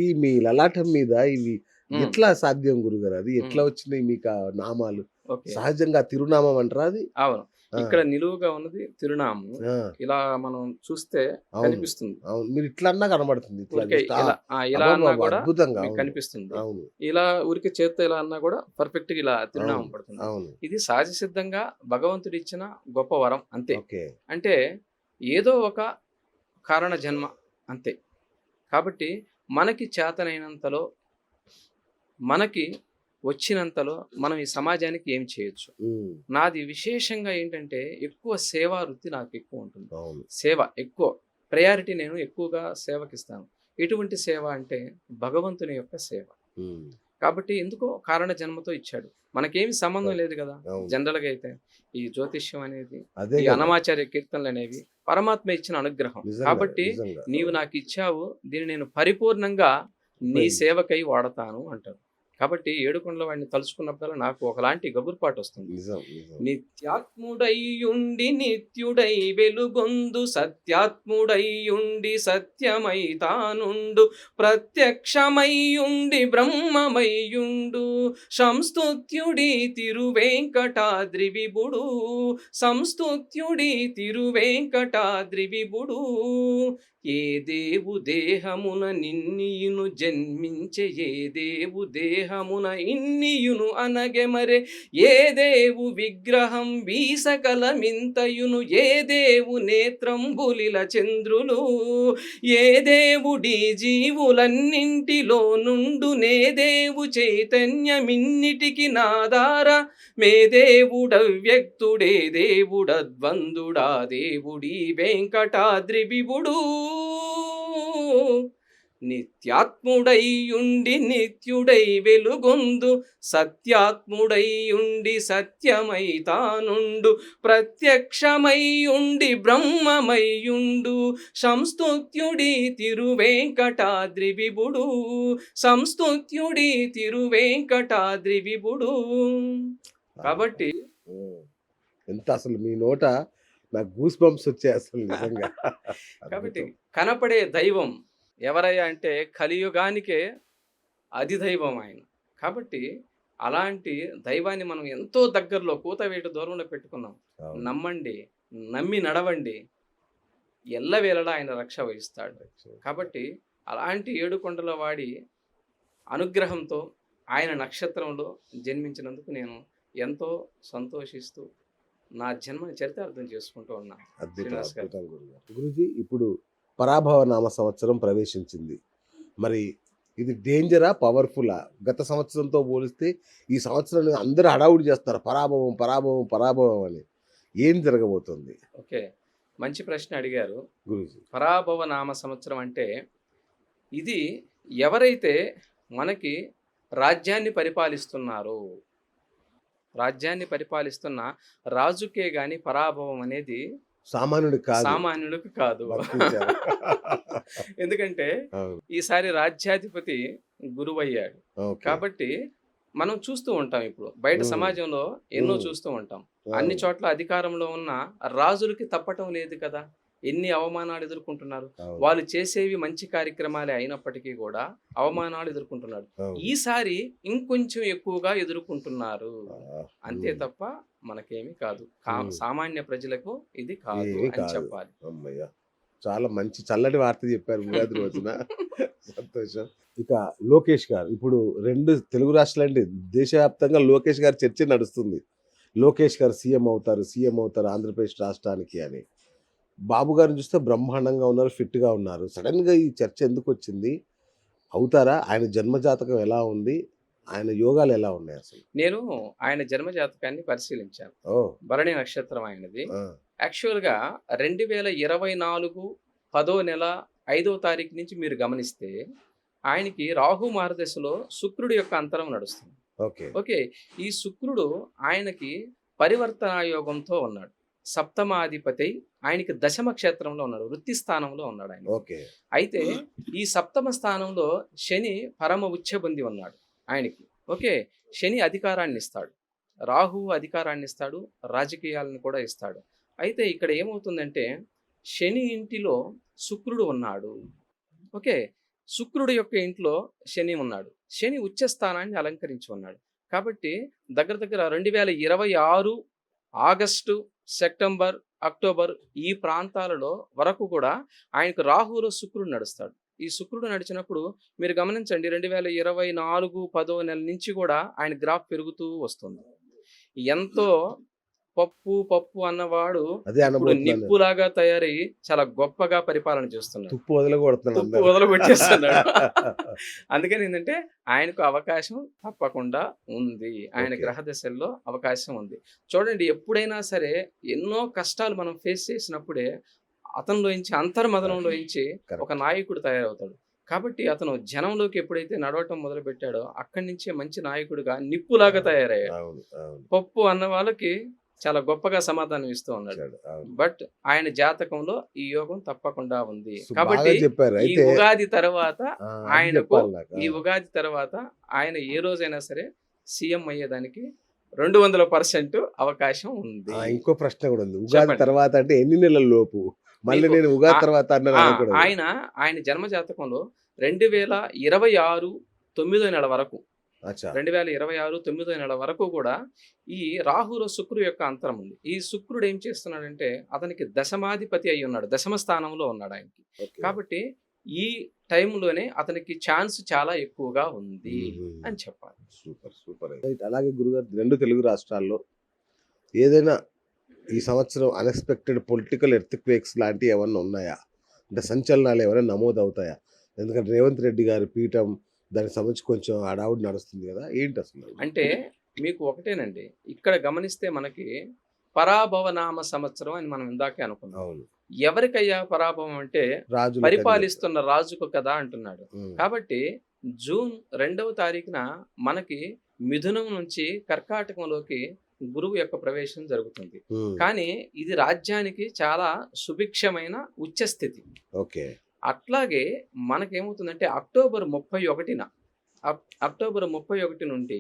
ఈ మీ లలాటం మీద ఇవి హ్మ్. ఎట్లా సాధ్యం గురుగారు? అది హ్మ్. ఎట్లా వచ్చినాయి మీకా నామాలు? ఓకే. సహజంగా తిరునామం అంటారా అది? అవును. ఆ! ఇక్కడ నిలువుగా ఉన్నది తిరునామం. ఆ! ఇలా మనం చూస్తే అవును. కనిపిస్తుంది. అవును. మీరు ఇట్లా అన్నా కనబడుతుంది. ఇట్లా ఊరికే జస్ట్ ఇలా ఇలా అన్నా అబ్బబ్బబ్బా! గూడా అద్భుతంగా. మీకు అవును. కనిపిస్తుంది. అవును. ఇలా ఊరికే చేత్తో ఇలా అన్నా గూడా పర్ఫెక్ట్‌గా ఇలా తిరునామం అవును. పడుతుంది. అవును. ఇది సహజ సిద్ధంగా భగవంతుడిచ్చిన గొప్ప వరం అంతే. ఓకే. అంటే ఏదో ఒక కారణ జన్మ అంతే. కాబట్టి మనకి చేతనైనంతలో, మనకి వచ్చినంతలో మనం ఈ సమాజానికి ఏం చేయొచ్చు. హ్మ్. నాది విశేషంగా ఏంటంటే ఎక్కువ సేవా వృత్తి నాకెక్కువుంటుంది. అవును. సేవ ఎక్కువ. ప్రయారిటీ నేను ఎక్కువగా సేవకిస్తాను. ఎటువంటి సేవ అంటే భగవంతుని యొక్క సేవ. హ్మ్. కాబట్టి ఎందుకో కారణ జన్మతో ఇచ్చాడు. మనకేమి సంబంధం కరెక్ట్. లేదు గదా! అవును. జనరల్‌గా అయితే. ఈ జ్యోతిష్యం అనేది, అదే ఈ గదా! అన్నమాచార్య కీర్తనలనేవి పరమాత్మ ఇచ్చిన అనుగ్రహం. నిజంగా. కాబట్టి నిజంగా. నీవు అవును. నాకిచ్చావు. దీన్ని నేను పరిపూర్ణంగా నీ ఉపయోగించి సేవకై వాడతాను అంటాడు. కాబట్టి ఏడుకొండల వాడిని తలుచుకున్నప్పుడల్లా నాకు ఒకలాంటి గగుర్పాటొస్తుంది. నిజం. నిజం. నిత్యాత్ముడైయుండి నిత్యుడై వెలుగొందు సత్యాత్ముడైయుండి సత్యమై తానుండు ప్రత్యక్షమయ్యుండి బ్రహ్మమయ్యుండు సంస్తుత్యుడి తిరువేంకటాద్రి విభుడు సంస్తుత్యుడి తిరువేంకటాద్రి విభుడు ఏ దేవు దేహమున నిన్నియును జన్మించె ఏ దేవు దేహమున ఇన్నియును అనగె మరే ఏ దేవు విగ్రహం వీసకలమింతయును ఏ దేవు నేత్రంబులిల చంద్రులు ఏ దేవుడి జీవులన్నింటిలో నుండు నే దేవు చైతన్యమిన్నిటికి నాదార మే దేవుడవ్యక్తుడే దేవుడద్వందుడా దేవుడి వెంకటాద్రి విభుడు నిత్యాత్ముడైయుండి నిత్యుడై వెలుగొందు సత్యాత్ముడైయుండి సత్యమై తానుండు ప్రత్యక్షమయ్యుండి బ్రహ్మమయ్యుండు సంస్తుత్యుడి తిరువేంకటాద్రి విభుడు సంస్తుత్యుడి తిరువేంకటాద్రి విభుడు ఆహా! కాబట్టి హ్మ్. ఎంత అసలు మీ నోట నాకు గూస్ బంప్స్ వచ్చాయి అసలు నిజంగా. కాబట్టి అద్భుతం. కనపడే దైవం ఎవరయ్యా అంటే కలియుగానికే అధిదైవం ఆయన. కాబట్టి అలాంటి దైవాన్ని మనం ఎంతో దగ్గరలో కూతవేటు దూరంలో పెట్టుకున్నాం. అవును. నమ్మండి, నమ్మి నడవండి. ఎల్లవేళలా ఆయన రక్ష వహిస్తాడు. కాబట్టి అలాంటి ఏడుకొండల వాడి అనుగ్రహంతో ఆయన నక్షత్రంలో జన్మించినందుకు నేను ఎంతో సంతోషిస్తూ నా జన్మని చరితార్థం చేసుకుంటూ ఉన్నాను. అద్భుతం. శ్రీనివాస్ గారు. అద్భుతం గురుగారు. గురూజీ ఇప్పుడు పరాభవ నామ సంవత్సరం ప్రవేశించింది. మరి ఇది డేంజరా? పవర్‌ఫుల్లా? గత సంవత్సరంతో పోలిస్తే ఈ సంవత్సరం అందరూ హడావుడి చేస్తున్నారు. పరాభవం, పరాభవం, పరాభవం అని. ఏం జరగబోతుంది ఓకే. మంచి ప్రశ్న అడిగారు. గురూజీ? పరాభవ నామ సంవత్సరం అంటే ఇది ఎవరైతే మనకి రాజ్యాన్ని పరిపాలిస్తున్నారో, రాజ్యాన్ని పరిపాలిస్తున్న రాజుకే గాని పరాభవం అనేది సామాన్యుడికి కాదు. సామాన్యుడికి కాదు. వర్తించారు. ఎందుకంటే అవును. ఈసారి రాజ్యాధిపతి గురువయ్యాడు. ఓకే. కాబట్టి మనం చూస్తూ ఉంటాం ఇప్పుడు. బయట హ్మ్. సమాజంలో ఎన్నో హ్మ్. చూస్తూ ఉంటాం. అన్ని అవును. చోట్ల అధికారంలో ఉన్న రాజులకి తప్పటం లేదు కదా! ఎన్ని అవమానాలు ఎదుర్కొంటున్నారు. అవును. వాళ్ళు చేసేవి మంచి కార్యక్రమాలే అయినప్పటికీ గూడా అవమానాలు ఎదుర్కొంటున్నారు. అవును. ఈసారి ఇంకొంచెం ఎక్కువగా ఎదుర్కొంటున్నారు. ఆ! అంతే హ్మ్. తప్ప మనకేమి కాదు. హ్మ్. సామాన్య ప్రజలకు ఇది కాదు ఏమి అని కాదు. చెప్పాలి. హమ్మయ్య! చాలా మంచి చల్లటి వార్త చెప్పారు ఉగాది రోజున. సంతోషం. ఇక లోకేష్ గారు. ఇప్పుడు 2 తెలుగు రాష్ట్రాలంటే దేశవ్యాప్తంగా లోకేష్ గారి చర్చ నడుస్తుంది. లోకేష్ గారు సీఎం అవుతారు, సీఎం అవుతారు ఆంధ్రప్రదేశ్ రాష్ట్రానికి అని. బాబు గారిని చూస్తే బ్రహ్మాండంగా ఉన్నారు, ఫిట్‌గా ఉన్నారు. సడెన్‌గా ఈ చర్చ ఎందుకొచ్చింది? అవుతారా? ఆయన జన్మ జాతకం ఎలా ఉంది? ఆయన యోగాలు ఎలా ఉన్నాయసలు? నేను ఆయన జన్మ జాతకాన్ని పరిశీలించాను. ఓహ్! భరణి నక్షత్రం ఆయనది. ఆ! యాక్చువల్‌గా 2024 10వ నెల 5వ తారీఖు నుంచి మీరు గమనిస్తే, ఆయనకి రాహు మార్గదశలో శుక్రుడి యొక్క అంతరం నడుస్తుంది. ఓకే. ఓకే. ఈ శుక్రుడు ఆయనకి పరివర్తన యోగంతో ఉన్నాడు. సప్తమాధిపతై ఆయనకి దశమ క్షేత్రంలో ఉన్నాడు. వృత్తి స్థానంలో ఉన్నాడు ఆయనకి. ఓకే. అయితే ఈ సప్తమ స్థానంలో శని పరమ ఉచ్చబొంది ఉన్నాడు ఆయనకి. ఓకే. శని అధికారాన్నిస్తాడు. రాహువు అధికారాన్నిస్తాడు. రాజకీయాలను కూడా ఇస్తాడు. అయితే ఇక్కడ ఏమవుతుందంటే శని ఇంటిలో శుక్రుడు ఉన్నాడు. ఓకే. శుక్రుడు యొక్క ఇంట్లో శని ఉన్నాడు. శని ఉచ్చ స్థానాన్ని అలంకరించి ఉన్నాడు. కాబట్టి దగ్గర దగ్గర 2026 ఆగస్టు, సెప్టెంబర్, అక్టోబర్ ఈ ప్రాంతాలలో వరకు కూడా ఆయనకు రాహులో శుక్రుడు నడుస్తాడు. ఈ శుక్రుడు నడిచినప్పుడు మీరు గమనించండి 2024 10వ నెల నుంచి కూడా ఆయన గ్రాఫ్ పెరుగుతూ వస్తుంది. ఎంతో పప్పు అన్నవాడు అదే ఇప్పుడు అనబోతున్నాను. నిప్పులాగా తయారై చాలా గొప్పగా పరిపాలన చేస్తున్నాడు. తుప్పు వదలగొడుతున్నాను తుప్పు అందరూ. వదలగొట్టేస్తున్నాడు. అందుకని ఏంటంటే ఆయనకు అవకాశం తప్పకుండా ఉంది. ఆయన Okay. గ్రహ దశల్లో అవకాశం ఉంది. చూడండి ఎప్పుడైనా సరే ఎన్నో కష్టాలు మనం ఫేస్ చేసినప్పుడే అతనిలోంచి అంతర్మదనంలోంచి Correct. ఒక నాయకుడు తయారవుతాడు. కాబట్టి అతను జనంలోకి ఎప్పుడైతే నడవటం మొదలు పెట్టాడో అక్కడి నుంచే మంచి నాయకుడిగా నిప్పులాగా తయారయ్యాడు. అవును అవును పప్పు అన్న వాళ్ళకి చాలా గొప్పగా సమాధానం ఇస్తూ ఉన్నాడు. ఇచ్చాడు, అవును. బట్ ఆయన జాతకంలో ఈ యోగం తప్పకుండా ఉంది. సో కాబట్టి బాగా చెప్పారు ఈ అయితే. ఉగాది తర్వాత ఆ, అది ఆయనకు చెప్పాలి నాకు. ఈ ఉగాది తర్వాత ఆయన ఏ రోజైనా సరే సీఎం అయ్యేదానికి 200% అవకాశం ఉంది. ఇంకో ప్రశ్న కూడా ఉంది. ఉగాది చెప్పండి. తర్వాత అంటే ఎన్ని నెలల లోపు? మళ్ళీ మీకు- నేను ఉగాది ఆ- తర్వాత అన్నాను ఆ, అనకూడదు. ఆయన జన్మ జాతకంలో 2026 9వ నెల వరకు అచ్చా 2026 9వ నెల వరకు కూడా ఈ రాహులో శుక్రుడు యొక్క అంతరం ఉంది. ఈ శుక్రుడు ఏం చేస్తున్నాడంటే అతనికి దశమాధిపతి అయి ఉన్నాడు. దశమ స్థానంలో ఉన్నాడు ఆయనకి. ఓకే. కాబట్టి ఈ టైంలోనే అతనికి ఛాన్స్ చాలా ఎక్కువగా ఉంది అని చెప్పాలి. Super super. రైట్. అలాగే గురుగారు 2 తెలుగు రాష్ట్రాల్లో ఏదైనా ఈ సంవత్సరం అన్ఎక్స్పెక్టెడ్ పొలిటికల్ ఎర్త్క్వేక్స్ లాంటివి ఏమన్నా ఉన్నాయా? అంటే సంచలనాలు ఏమైనా నమోదు అవుతాయా? ఎందుకంటే రేవంత్ రెడ్డి గారి పీఠం దానికి సంబంధించి కొంచెం అడావుడి నడుస్తుంది కదా, ఏంటి అసలు? అంటే మీకు ఒకటేనండి, ఇక్కడ గమనిస్తే మనకి పరాభవనామ సంవత్సరం అని మనం ఇందాకే అనుకున్నాం. అవును. ఎవరికయ్యా పరాభవం అంటే రాజు పరిపాలిస్తున్న రాజుకు కదా అంటున్నాడు. కాబట్టి జూన్ 2వ తారీఖున మనకి మిథునం నుంచి కర్కాటకంలోకి గురువు యొక్క ప్రవేశం జరుగుతుంది. కానీ ఇది రాజ్యానికి చాలా సుభిక్షమైన ఉచ్చస్థితి. ఓకే. అట్లాగే మనకేమవుతుందంటే అక్టోబర్ 31 నుండి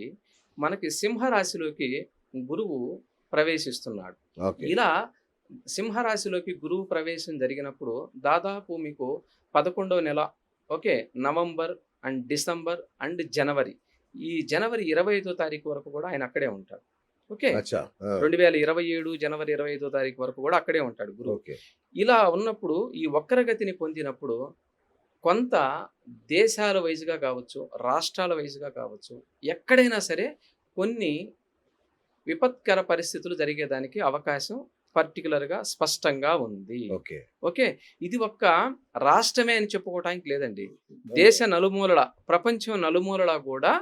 మనకి సింహరాశిలోకి గురువు ప్రవేశిస్తున్నాడు. ఓకే. ఇలా సింహరాశిలోకి గురువు ప్రవేశం జరిగినప్పుడు దాదాపు మీకు 11వ నెల, okay, November and December and జనవరి, ఈ జనవరి 25వ తారీఖు వరకు కూడా ఆయన అక్కడే ఉంటాడు. ఓకే, అచ్చా. 2027 జనవరి 25వ తారీఖు వరకు కూడా అక్కడే ఉంటాడు గురువు. ఓకే. ఇలా ఉన్నప్పుడు ఈ వక్రగతిని పొందినప్పుడు కొంత దేశాల వైజ్గా కావచ్చు, రాష్ట్రాల వైజ్గా కావచ్చు, ఎక్కడైనా సరే కొన్ని విపత్కర పరిస్థితులు జరిగేదానికి అవకాశం పర్టికులర్గా స్పష్టంగా ఉంది. ఓకే. ఓకే, ఇది ఒక్క రాష్ట్రమే అని చెప్పుకోవటానికి లేదండి. దేశ నలుమూలల, ప్రపంచం నలుమూలల కూడా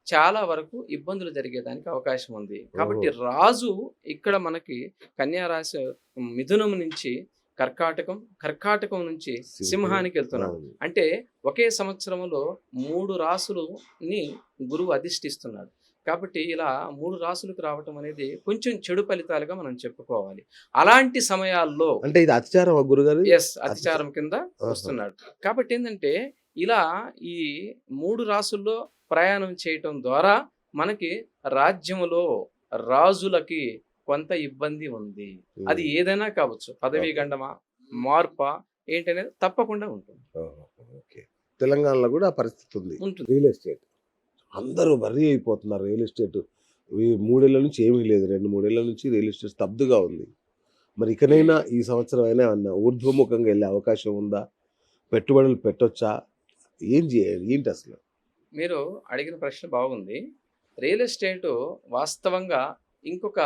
చాలా వరకు ఇబ్బందులు జరిగేదానికి అవకాశం ఉంది. కాబట్టి రాజు ఇక్కడ మనకి కన్యా రాశి మిథునం నుంచి కర్కాటకం నుంచి సింహానికి వెళ్తున్నాడు. అవును. అంటే ఒకే సంవత్సరంలో 3 రాసులని గురువు అధిష్ఠిస్తున్నాడు. కాబట్టి ఇలా 3 రాసులకు రావటం అనేది కొంచెం చెడు ఫలితాలుగా మనం చెప్పుకోవాలి. అలాంటి సమయాల్లో అంటే ఇది అత్యాచారం గురుగారు? అతిచారం కింద వస్తున్నాడు. కాబట్టి ఏంటంటే ఇలా ఈ 3 రాసుల్లో ప్రయాణం చేయటం ద్వారా మనకి రాజ్యములో రాజులకి కొంత ఇబ్బంది ఉంది. అది ఏదైనా కావచ్చు, పదవీ గండమా, మార్పా ఏంటనేది తప్పకుండా ఉంటుంది. ఓకే. తెలంగాణలో కూడా ఆ పరిస్థితి ఉంది. రియల్ ఎస్టేట్ అందరూ బర్రీ అయిపోతున్నారు. రియల్ ఎస్టేట్ ఈ 3 ఏళ్ల నుంచి ఏమీ లేదు. 2-3 ఏళ్ల నుంచి రియల్ ఎస్టేట్ స్తబ్దుగా ఉంది. మరి ఇకనైనా ఈ సంవత్సరం అయినా ఊర్ధ్వముఖంగా వెళ్ళే అవకాశం ఉందా? పెట్టుబడులు పెట్టొచ్చా? ఏం చేయాలి, ఏంటి అసలు? మీరు అడిగిన ప్రశ్న బాగుంది. రియల్ ఎస్టేటు వాస్తవంగా ఇంకొక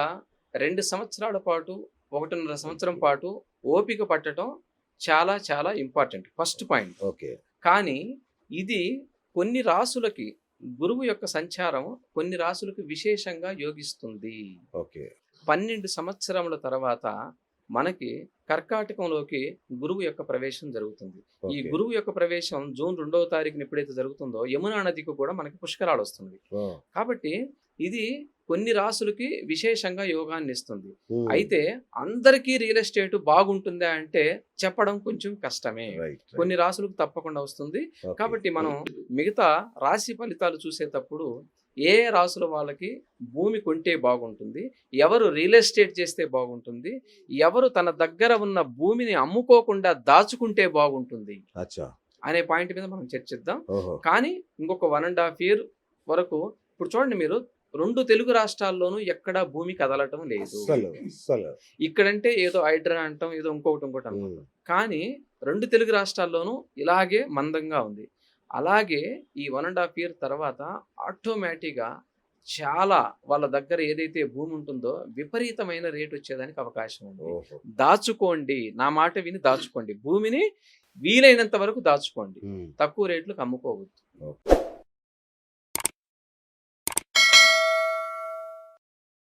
2 సంవత్సరాల పాటు, 1.5 సంవత్సరం పాటు ఓపిక పట్టడం చాలా చాలా ఇంపార్టెంట్, ఫస్ట్ పాయింట్. ఓకే. కానీ ఇది కొన్ని రాసులకి గురువు యొక్క సంచారం కొన్ని రాసులకు విశేషంగా యోగిస్తుంది. ఓకే. 12 సంవత్సరముల తర్వాత మనకి కర్కాటకంలోకి గురువు యొక్క ప్రవేశం జరుగుతుంది. ఈ ఓకే. గురువు యొక్క ప్రవేశం జూన్ 2వ తారీఖున ఎప్పుడైతే జరుగుతుందో యమునా నదికి కూడా మనకి పుష్కరాలు వస్తుంది. కాబట్టి ఇది కొన్ని రాసులకి విశేషంగా యోగాన్ని ఇస్తుంది. అయితే అందరికీ రియల్ ఎస్టేట్ బాగుంటుందా అంటే చెప్పడం కొంచెం కష్టమే. కొన్ని రాసులకు తప్పకుండా వస్తుంది. కాబట్టి మనం మిగతా రాశి ఫలితాలు చూసేటప్పుడు ఏ రాసుల వాళ్ళకి భూమి కొంటే బాగుంటుంది, ఎవరు రియల్ ఎస్టేట్ చేస్తే బాగుంటుంది, ఎవరు తన దగ్గర ఉన్న భూమిని అమ్ముకోకుండా దాచుకుంటే బాగుంటుంది, అచ్చా, అనే పాయింట్ మీద మనం చర్చిద్దాం. ఓహో. కానీ ఇంకొక 1.5 year వరకు ఇప్పుడు చూడండి మీరు 2 తెలుగు రాష్ట్రాల్లోనూ ఎక్కడా భూమి కదలటం లేదు. అస్సలు. ఇక్కడంటే ఏదో హైడ్రా అంటాం, ఏదో ఇంకొకటి అంటాం. ఉమ్. కానీ 2 తెలుగు రాష్ట్రాల్లోనూ ఇలాగే మందంగా ఉంది. అలాగే ఈ 1.5 year తర్వాత ఆటోమేటిక్గా చాలా వాళ్ళ దగ్గర ఏదైతే భూమి ఉంటుందో విపరీతమైన రేట్ వచ్చేదానికి అవకాశం ఉంది. ఓహో. దాచుకోండి, నా మాట విని దాచుకోండి. భూమిని వీలైనంత వరకు దాచుకోండి, ఉమ్. తక్కువ రేట్లకు అమ్ముకోవద్దు. ఓకే.